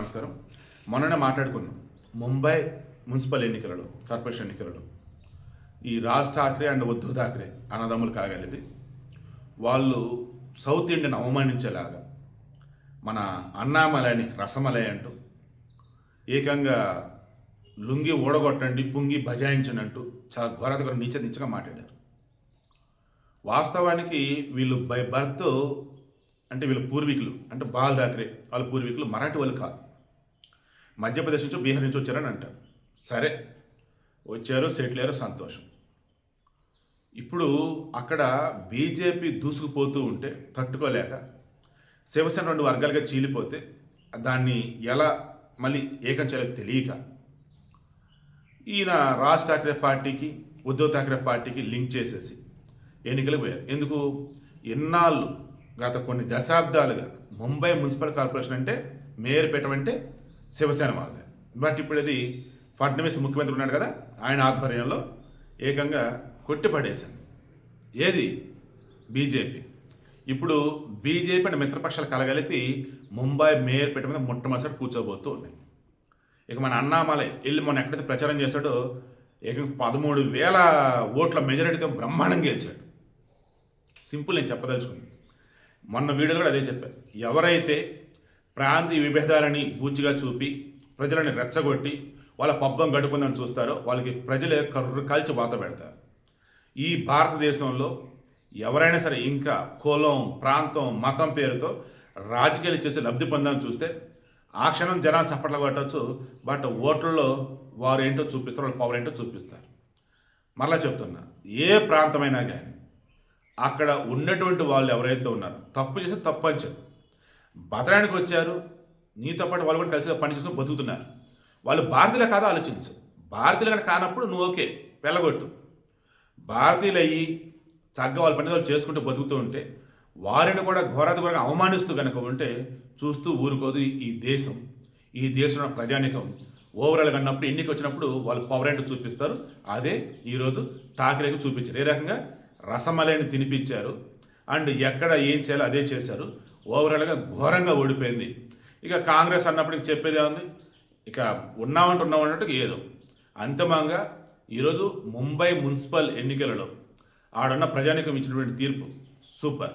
నమస్కారం. మొన్ననే మాట్లాడుకున్నాం ముంబై మున్సిపల్ ఎన్నికలలో, కార్పొరేషన్ ఎన్నికలలో ఈ రాజ్ ఠాక్రే అండ్ ఉద్ధవ్ ఠాక్రే అన్నదమ్ములు కాగలిపి వాళ్ళు సౌత్ ఇండియన్ అవమానించేలాగా మన అన్నామలని రసమలై అంటూ ఏకంగా లుంగి ఊడగొట్టండి పుంగి బజాయించండి అంటూ చాలా ఘోరత నీచగా మాట్లాడారు. వాస్తవానికి వీళ్ళు బై బర్త్ అంటే వీళ్ళ పూర్వీకులు అంటే బాల్ ఠాక్రే వాళ్ళ పూర్వీకులు మరాఠీ వాళ్ళు కాదు, మధ్యప్రదేశ్ నుంచో బీహార్ నుంచి వచ్చారని అంటారు. సరే, వచ్చారు, సెటిల్ అయ్యారు, సంతోషం. ఇప్పుడు అక్కడ బీజేపీ దూసుకుపోతూ ఉంటే తట్టుకోలేక శివసేన 2 వర్గాలుగా చీలిపోతే దాన్ని ఎలా మళ్ళీ ఏకం చేయాలో తెలియక ఈయన రాజ్ ఠాక్రే పార్టీకి ఉద్ధవ్ ఠాక్రే పార్టీకి లింక్ చేసేసి ఎన్నికలకు పోయారు. ఎందుకు? ఎన్నాళ్ళు గత కొన్ని దశాబ్దాలుగా ముంబై మున్సిపల్ కార్పొరేషన్ అంటే మేయర్ పెట్టమంటే శివసేన వాళ్ళే. బట్ ఇప్పుడు అది ఫడ్నవీస్ ముఖ్యమంత్రి ఉన్నాడు కదా, ఆయన ఆధ్వర్యంలో ఏకంగా కొట్టిపడేసింది. ఏది? బీజేపీ. ఇప్పుడు బీజేపీ అంటే మిత్రపక్షాలు కలగలిపి ముంబై మేయర్ పెట్ట మీద మొట్టమొదటి కూర్చోబోతూ ఉన్నాయి. ఇక మన అన్నామలై వెళ్ళి మొన్న ఎక్కడైతే ప్రచారం చేశాడో ఏకంగా 13,000 ఓట్ల మెజారిటీతో బ్రహ్మాండంగా గెలిచాడు. సింపుల్, నేను చెప్పదలుచుకుంది. మొన్న వీడియోలో కూడా అదే చెప్పారు. ఎవరైతే ప్రాంతీయ విభేదాలని బూచిగా చూపి ప్రజలని రెచ్చగొట్టి వాళ్ళ పబ్బం గడుపుందని చూస్తారో వాళ్ళకి ప్రజలే కర్రు కాల్చి వాత పెడతారు. ఈ భారతదేశంలో ఎవరైనా సరే ఇంకా కులం, ప్రాంతం, మతం పేరుతో రాజకీయాలు చేసి లబ్ధి పొందాలని చూస్తే ఆ క్షణం జనాలు చప్పట్లు కొట్టవచ్చు. బట్ ఓట్లలో వారు ఏంటో చూపిస్తారు, వాళ్ళ పవర్ ఏంటో చూపిస్తారు. మరలా చెప్తున్నా, ఏ ప్రాంతమైనా కానీ అక్కడ ఉన్నటువంటి వాళ్ళు ఎవరైతే ఉన్నారో తప్పు చేస్తే తప్పు అని చెప్పు. బతడానికి వచ్చారు, నీతో పాటు వాళ్ళు కూడా కలిసి పని చేసుకుని బతుకుతున్నారు. వాళ్ళు భారతీయులే కాదో ఆలోచించు. భారతీయులు కనుక కానప్పుడు నువ్వు ఓకే వెళ్ళగొట్టు. భారతీయులు అయ్యి చక్కగా వాళ్ళ పని వాళ్ళు చేసుకుంటూ బతుకుతూ ఉంటే వారిని కూడా ఘోరాధిఘోరంగా అవమానిస్తూ కనుక ఉంటే చూస్తూ ఊరుకోదు ఈ దేశం. ఈ దేశంలో ప్రజానికం ఓవరాల్ కన్నప్పుడు ఎన్నిక వచ్చినప్పుడు వాళ్ళు పవర్ ఏంటో చూపిస్తారు. అదే ఈరోజు ఠాక్రేకి చూపించారు. ఏ రకంగా రసమలైని తినిపించారు అండ్ ఎక్కడ ఏం చేయాలో అదే చేశారు. ఓవరాల్గా ఘోరంగా ఓడిపోయింది. ఇక కాంగ్రెస్ అన్నప్పటికి చెప్పేదే ఉంది, ఇక ఉన్నామంటున్నామన్నట్టు ఏదో అంతిమంగా ఈరోజు ముంబై మున్సిపల్ ఎన్నికలలో ఆడున్న ప్రజానికం ఇచ్చినటువంటి తీర్పు సూపర్.